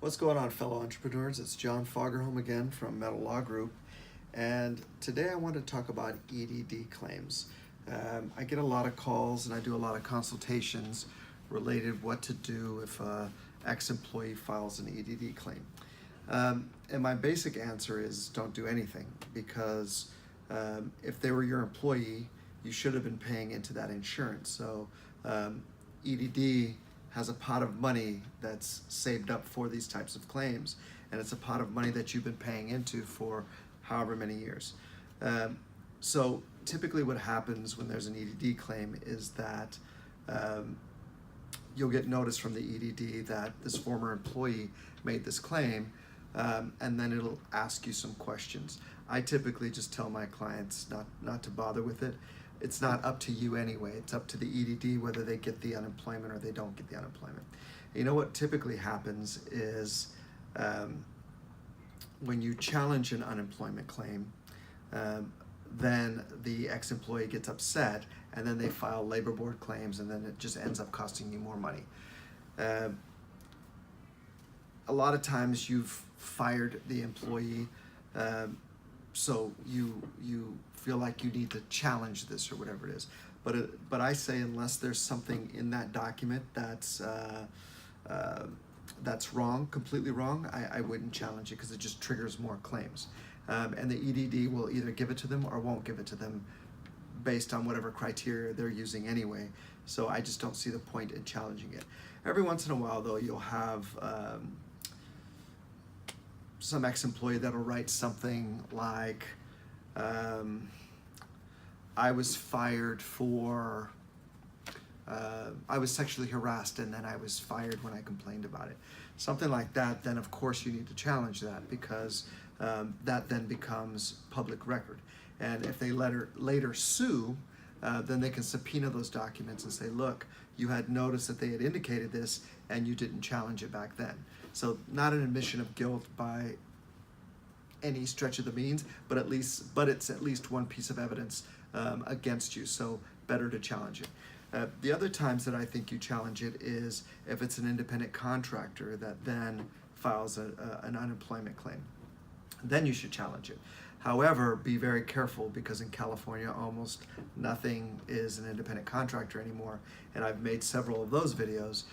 What's going on, fellow entrepreneurs? It's John Fagerholm again from Metal Law Group, and today I want to talk about EDD claims. I get a lot of calls and I do a lot of consultations related what to do if an ex-employee files an EDD claim. And my basic answer is don't do anything, because if they were your employee, you should have been paying into that insurance. So EDD has a pot of money that's saved up for these types of claims, and it's a pot of money that you've been paying into for however many years. So typically what happens when there's an EDD claim is that you'll get notice from the EDD that this former employee made this claim, and then it'll ask you some questions. I typically just tell my clients not to bother with it. It's not up to you anyway. It's up to the EDD whether they get the unemployment or they don't get the unemployment. You know what typically happens is when you challenge an unemployment claim, then the ex-employee gets upset, and then they file labor board claims, and then it just ends up costing you more money. A lot of times you've fired the employee, so you feel like you need to challenge this or whatever it is. But I say unless there's something in that document that's wrong, completely wrong, I wouldn't challenge it, because it just triggers more claims. And the EDD will either give it to them or won't give it to them based on whatever criteria they're using anyway. So I just don't see the point in challenging it. Every once in a while, though, you'll have some ex-employee that'll write something like, I was fired for, I was sexually harassed and then I was fired when I complained about it. Something like that, then of course you need to challenge that, because that then becomes public record. And if they later sue, then they can subpoena those documents and say, look, you had noticed that they had indicated this and you didn't challenge it back then. So not an admission of guilt by any stretch of the means, but it's at least one piece of evidence against you, so better to challenge it. The other times that I think you challenge it is if it's an independent contractor that then files an unemployment claim. Then you should challenge it. However, be very careful, because in California almost nothing is an independent contractor anymore, and I've made several of those videos.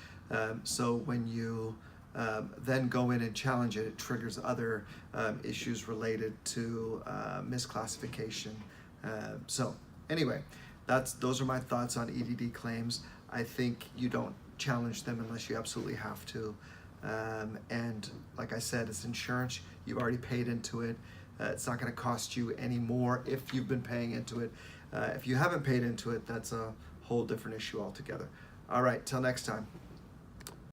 So when you then go in and challenge it, it triggers other issues related to misclassification. So anyway, those are my thoughts on EDD claims. I think you don't challenge them unless you absolutely have to. And like I said, it's insurance. You've already paid into it. It's not going to cost you any more if you've been paying into it. If you haven't paid into it, that's a whole different issue altogether. All right, till next time.